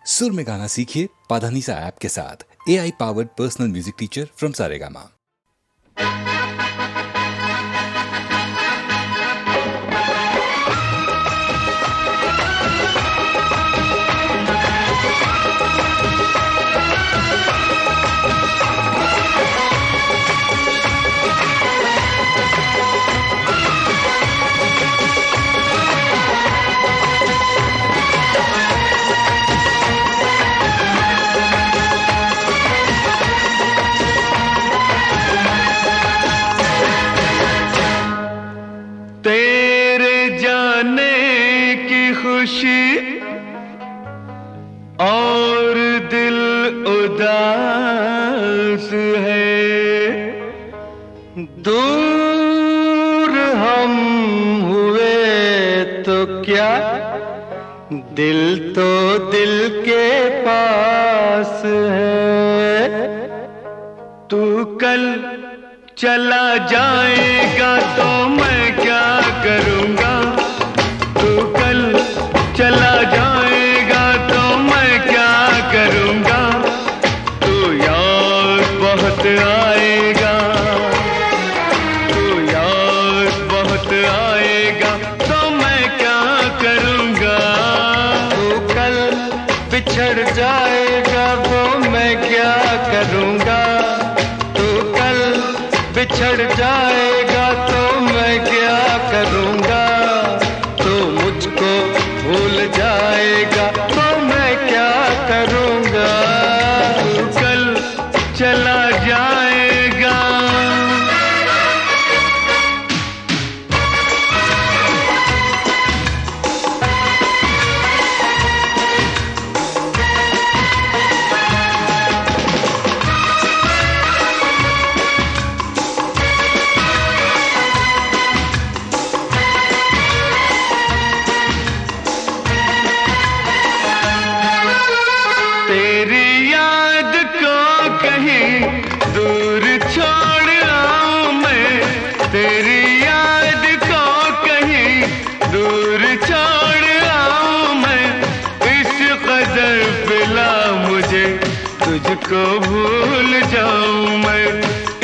सुर में गाना सीखिए पाधानीसा ऐप के साथ। AI powered personal music teacher from Saregama. तेरे जाने की खुशी और दिल उदास है, दूर हम हुए तो क्या, दिल तो दिल के पास है। तू कल चला जाएगा तो मैं क्या करूँगा, तू कल चला जाएगा तो मैं क्या करूँगा। तू याद बहुत आएगा, तू याद बहुत आएगा तो मैं क्या करूँगा। तू कल बिछड़ जाएगा वो मैं क्या करूँगा, बिछड़ जाएगा तो मैं क्या करूँगा। तो मुझको भूल जाएगा तो मैं क्या करूँगा। तू कल चला जाएगा। तेरी याद को कहीं दूर छोड़ आऊं मैं, तेरी याद को कहीं दूर छोड़ आऊं मैं। इस कदर पिला मुझे तुझको भूल जाऊं मैं,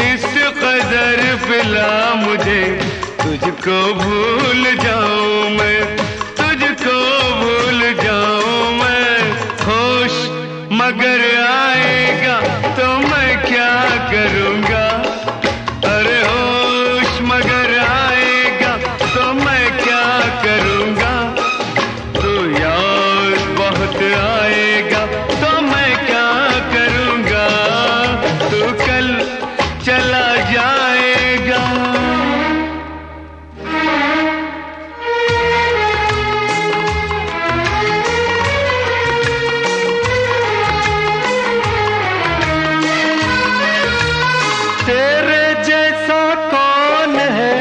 इस कदर पिला मुझे तुझको भूल जाऊं मैं, तुझको भूल जाऊं मैं। होश मगर आएगा तो मैं क्या करूँगा, अरे होश मगर आएगा तो मैं क्या करूँगा। तो याद बहुत आएगा तो मैं क्या करूँगा। तू कल चला जाएगा। तेरे जैसा कौन है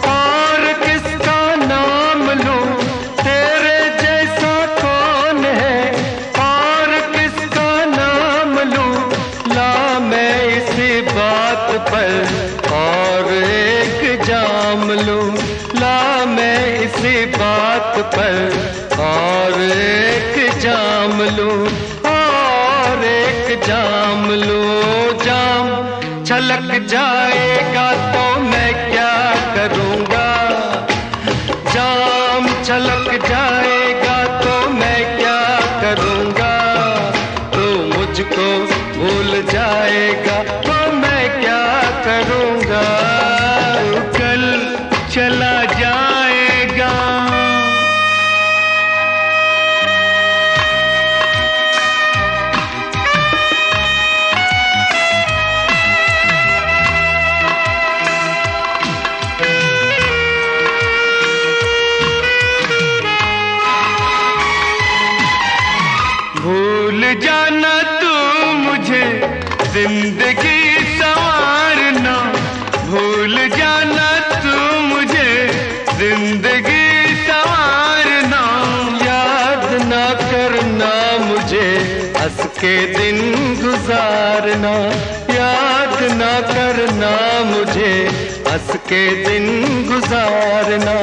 और किसका नाम लूं, तेरे जैसा कौन है और किसका नाम लूं। ला मैं इसी बात पर और एक जाम लूं, ला मैं इसी बात पर और एक जाम लूं, और एक जाम लूं। जाम छलक जाएगा तो मैं क्या करूँगा, जाम छलक जाएगा तो मैं क्या करूँगा। तो मुझको भूल जाएगा तो मैं क्या करूँगा। तू कल चला जाएगा। भूल जाना तू मुझे जिंदगी संवारना, भूल जाना तू मुझे जिंदगी संवारना। याद ना करना मुझे हंस के दिन गुजारना, याद ना करना मुझे हंस के दिन गुजारना,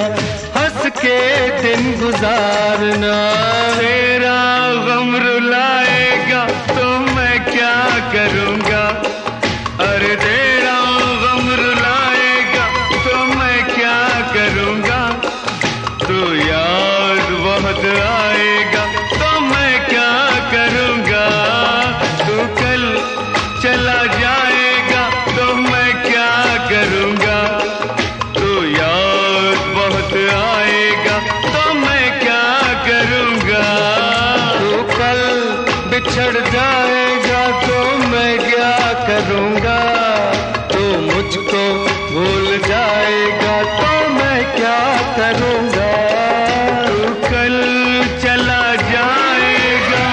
हंस के दिन गुजारना। मेरा गम रुलाए कल बिछड़ जाएगा तो मैं क्या करूँगा, तू मुझको भूल जाएगा तो मैं क्या करूँगा, तू कल चला जाएगा।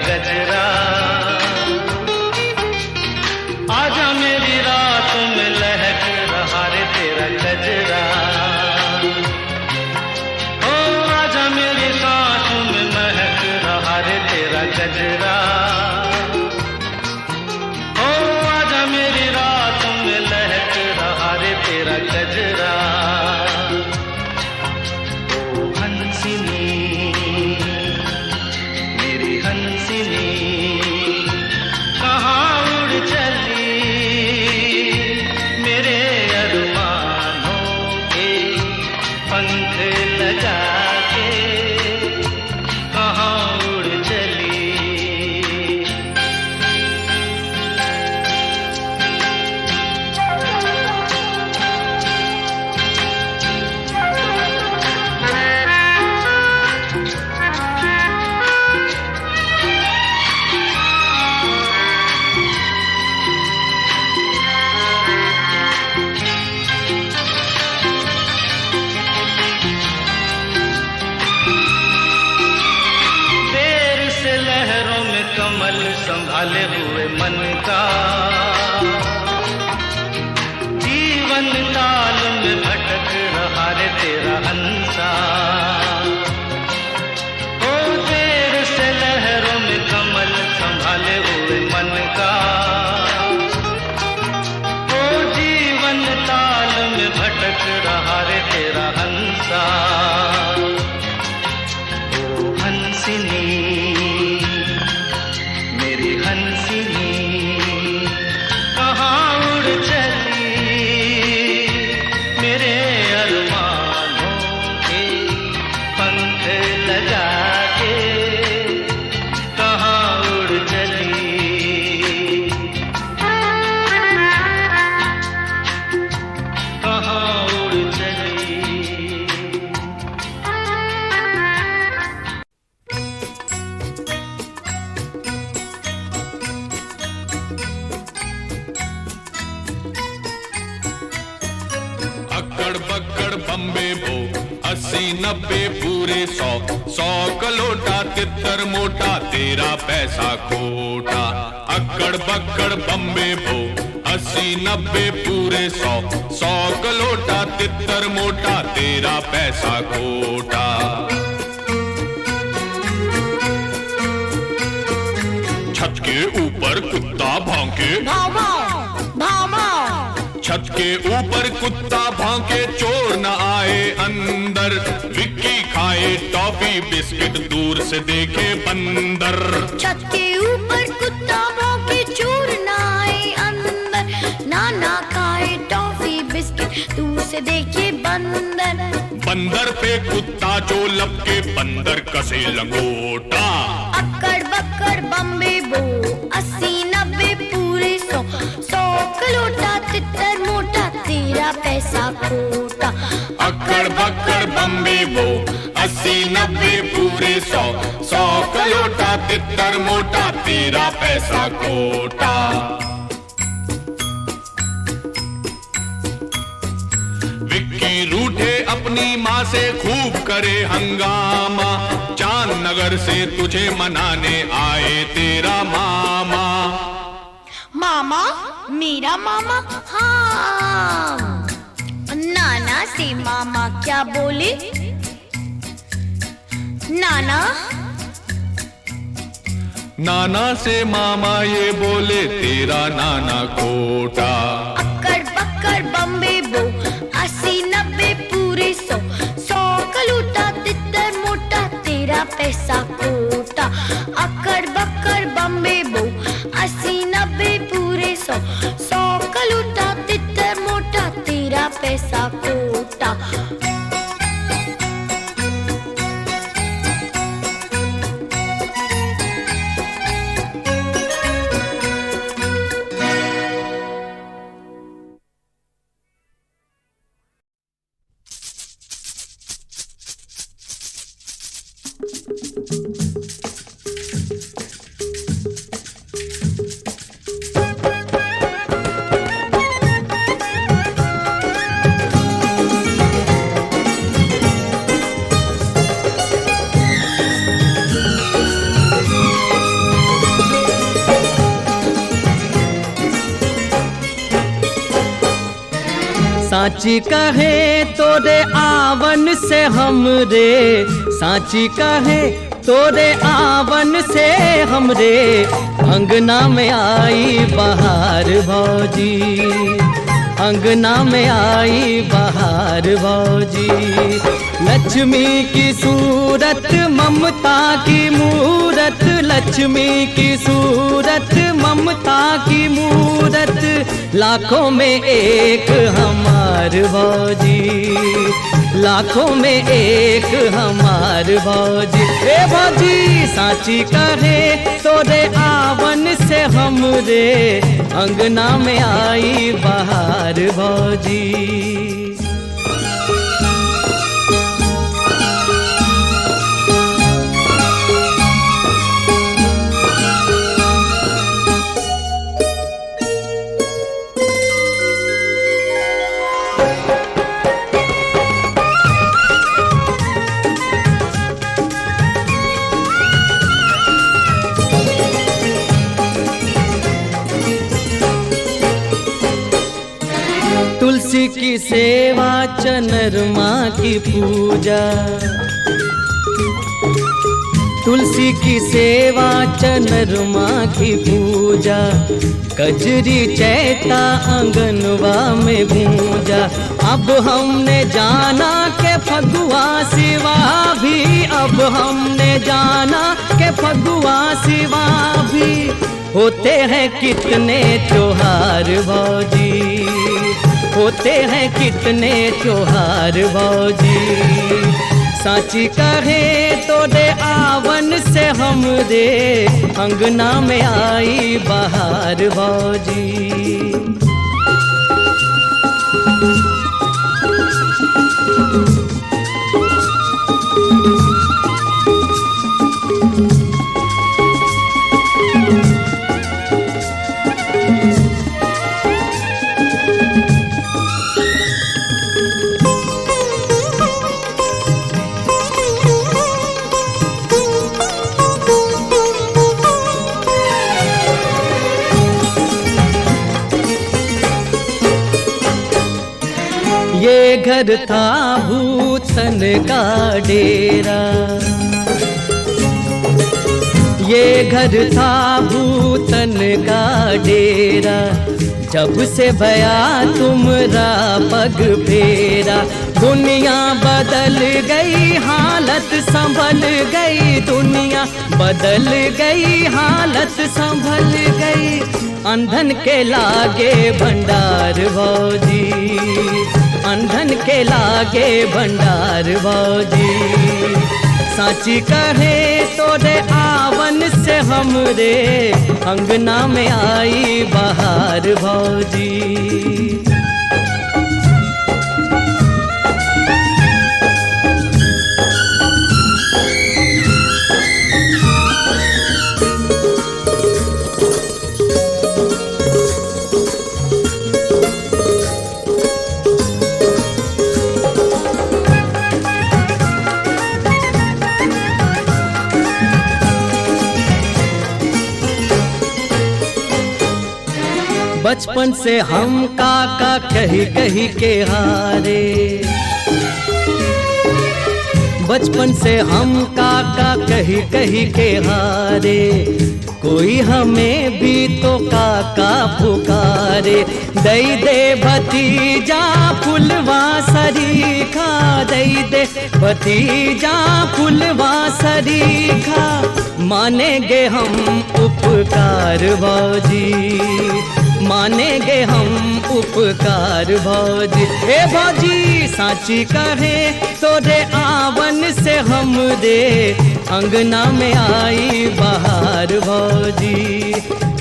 गजरा आजा मेरी रात में लहक रहा रे तेरा गजरा, ओ आजा मेरी सांसों में महक रहा रे तेरा गजरा, ओ आजा मेरी रात में लहक रहा रे तेरा गजरा। ओ हंसिनी मेरी हंसिनी कहाँ उड़ चली, मेरे अरमानों के पंख लगा के कहाँ उड़ चली। कमल संभाले हुए मन का जीवन ताल में भटक रहा रे तेरा हंसा, ओ देर से लहरों में कमल संभाले हुए मन का, ओ जीवन ताल में भटक रहा रे तेरा हंसा। ओ हंसिनी मेरी हंसिनी कहाँ उड़ चली, मेरे अरमानों के पंख लगा के कहाँ उड़ चली। अक्कड़ बक्कड़ बम्बे बो 80-90 पूरे 100 का लोटा तितर मोटा तेरा पैसा खोटा। अक्कड़ बक्कड़ बम्बे बो 80-90 पूरे 100 का लोटा तितर मोटा तेरा पैसा खोटा। छत के ऊपर कुत्ता भौंके, छत के ऊपर कुत्ता भौंके, चोर न आए अंदर। विक्की खाए टॉफी बिस्किट, दूर से देखे बंदर। छत के ऊपर कुत्ता भौंके, चोर न आए अंदर। नाना खाए टॉफी बिस्किट, दूर से देखे बंदर। बंदर पे कुत्ता जो लपके, बंदर कसे लंगोटा। अक्कड़ बक्कड़ बम्बे बो 80-90 पूरे 100 का लोटा तितर मोटा तेरा पैसा खोटा। अक्कड़ बक्कड़ बम्बे बो 80-90 पूरे 100 का लोटा तितर मोटा तेरा पैसा खोटा। विक्की रूठे अपनी माँ से, खूब करे हंगामा। चांद नगर से तुझे मनाने आए तेरा मामा। मामा, मेरा मामा? हाँ। नाना से मामा क्या बोले? नाना? नाना से मामा ये बोले, तेरा नाना खोटा। अक्कड़ बक्कड़ बम्बे बो 80-90 पूरे 100 का लोटा तितर मोटा तेरा पैसा खोटा। अक्कड़ बक्कड़ बम्बे बो 80-90 पूरे 100 का लोटा तितर मोटा तेरा पैसा खोटा। साची कहे तोरे आवन से हमरे, साची कहे तोरे आवन से हमरे, अंगना में आई बहार भौजी, अंगना में आई बहार भौजी। लक्ष्मी की सूरत ममता की मूरत, लक्ष्मी की सूरत ममता की मूरत, लाखों में एक हमार भौजी, लाखों में एक हमार भौजी। ए भौजी साची कहे तोरे आवन से हमरे, अंगना में आई बहार भौजी। तुलसी की सेवा चनरमा की पूजा, तुलसी की सेवा चनरमा की पूजा, कजरी चैता आंगनवा में गूंजा। अब हमने जाना के फगुआ सिवा भी, अब हमने जाना के फगुआ सिवा भी, होते हैं कितने त्योहार भौजी, होते हैं कितने त्योहार भौजी। साची कहे तोरे आवन से हमरे, अंगना में आई बहार भौजी। ये घर था भूतन का डेरा, ये घर था भूतन का डेरा, जब से भया तुमरा पग फेरा। दुनिया बदल गई, हालत संभल गई, दुनिया बदल गई, हालत संभल गई। अंधन के लागे भंडार भौजी, अंधन के लागे भंडार भौजी। साची कहे तोरे आवन से हमरे अंगना में आई बहार भौजी। बचपन से हम काका कही कही के हारे, बचपन से हम काका कही कही के हारे। कोई हमें भी तो काका पुकारे, दई दे भतीजा फुलवा सरीखा, दई दे भतीजा फुलवा सरीखा। मानेंगे हम उपकार भौजी, मानेंगे हम उपकार भौजी। ए भौजी साची कहे तोरे आवन से हम दे अंगना में आई बहार भौजी।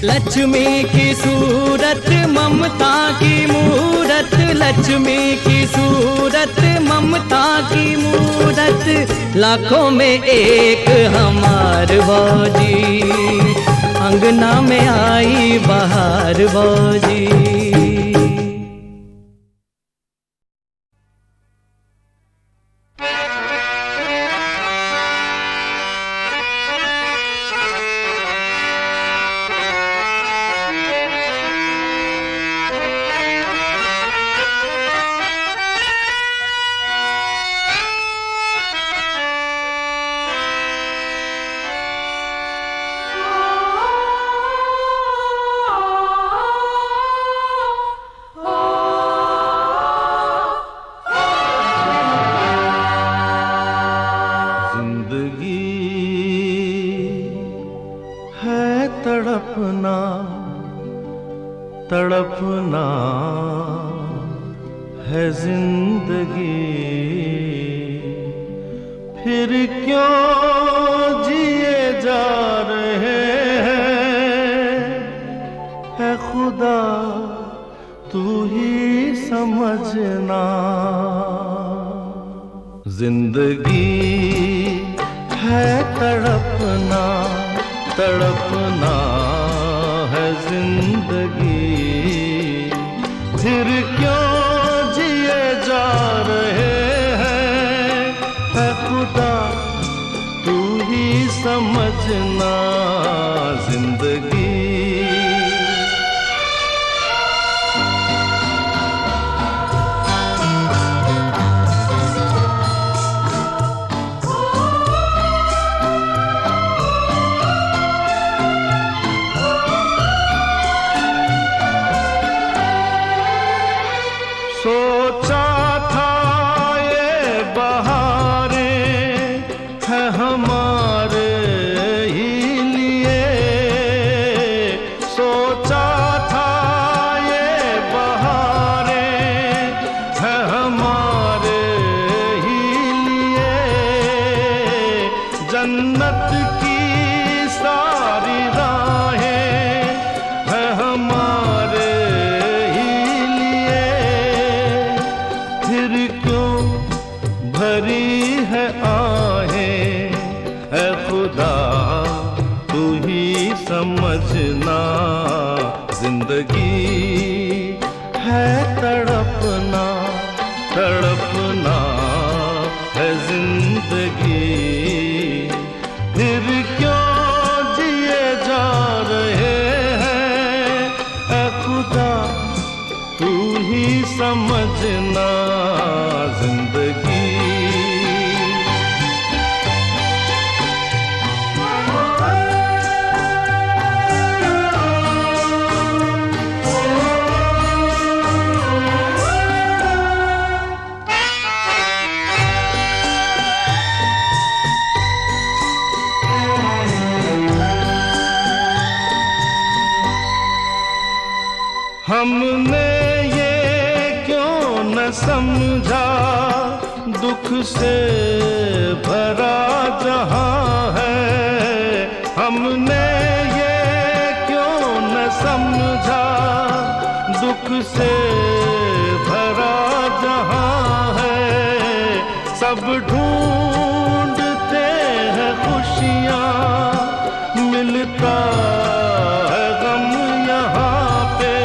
लक्ष्मी की सूरत ममता की मूरत, लक्ष्मी की सूरत ममता की मूरत, लाखों में एक हमार भौजी। अंगना में आई बहार भौजी। तड़पना है जिंदगी, फिर क्यों जिए जा रहे हैं, है खुदा तू ही समझना। जिंदगी है तड़पना, तड़पना है जिंदगी, फिर क्यों जिए जा रहे हैं, है खुदा तू ही समझना। जिंदगी सोचा था ये बहारें है हमारे ही लिए, सोचा था ये बहारें है हमारे ही लिए, जन्नत की सारी राहें है हमारे भरी है आहें, है खुदा तू ही समझना। जिंदगी है तड़पना, तड़पना है जिंदगी, फिर क्यों जिए जा रहे हैं, है खुदा तू ही समझना जिंदगी। हमने ये क्यों न समझा दुख से भरा जहां है। हमने ये क्यों न समझा दुख से भरा जहां है। सब ढूंढते हैं खुशियां, मिलता है गम यहाँ पे।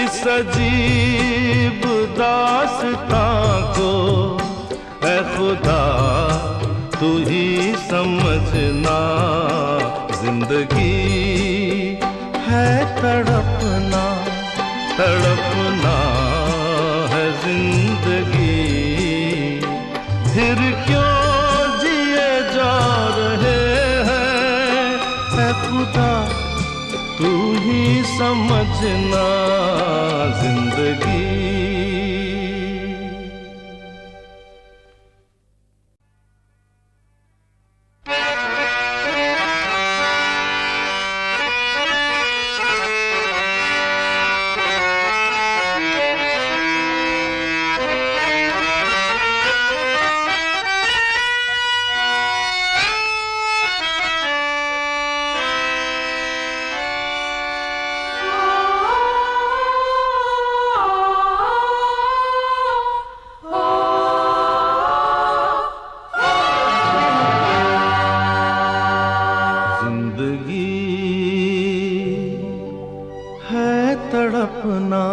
इस अजीब दास्तां को ऐ खुदा तू ही समझना। जिंदगी है तड़पना, तड़पना है जिंदगी। फिर क्यों जिए जा रहे हैं ऐ खुदा तू ही समझना जिंदगी। तड़पना,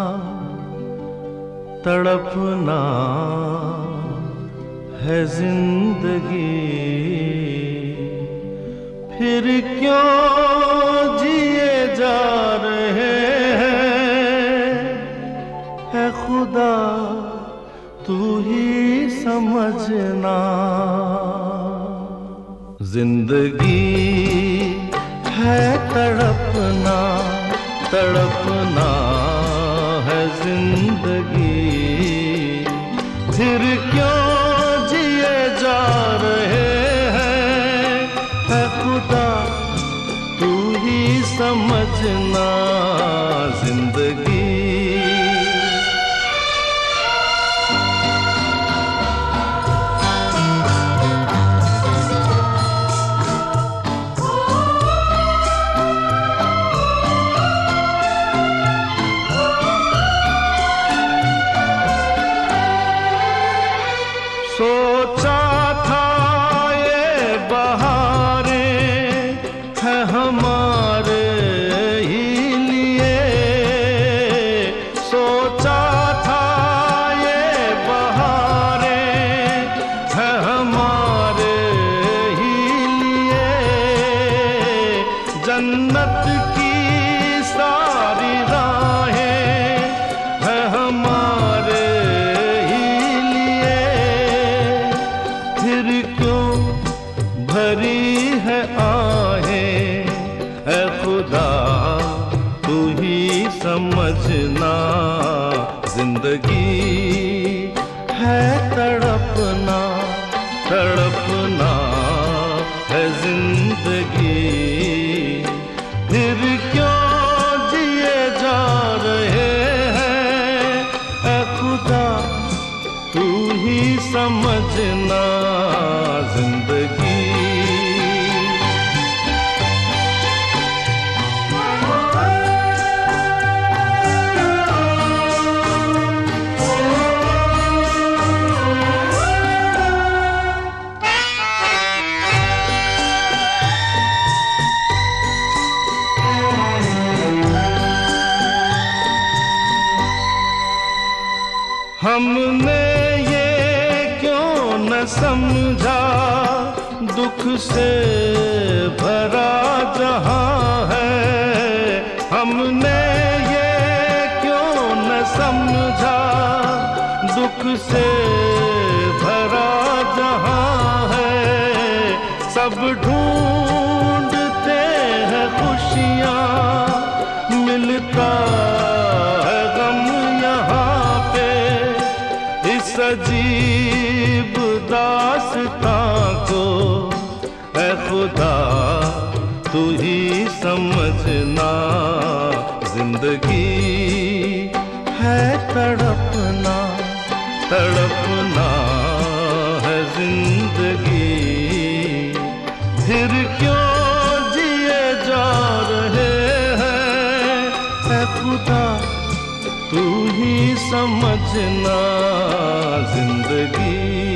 तड़पना है जिंदगी। फिर क्यों जिए जा रहे हैं है खुदा तू ही समझना। जिंदगी है तड़पना, तड़पना है जिंदगी। फिर क्यों जिए जा रहे हैं है खुदा तू ही समझना जिंदगी। सोचा था ये बहारें है हमारे ही लिए। सोचा था ये बहारें है हमारे ही लिए। जन्नत की सारी राहें है हमारे भरी है आहें ऐ खुदा तू ही समझना। जिंदगी है तड़पना, तड़पना है जिंदगी। फिर क्यों जिए जा रहे हैं ऐ खुदा तू ही समझना जिंदगी। हमने ये क्यों न समझा दुख से भरा जहां है। हमने ये क्यों न समझा दुख से भरा जहां है, सब ढूंढते हैं खुशियां, मिलता है गम यहाँ पे। इस अजीब दास्तां को ऐ खुदा तू ही समझना, जिंदगी है तड़पना, तड़पना है जिंदगी। फिर क्यों जिए जा रहे हैं ऐ खुदा तू ही समझना, जिंदगी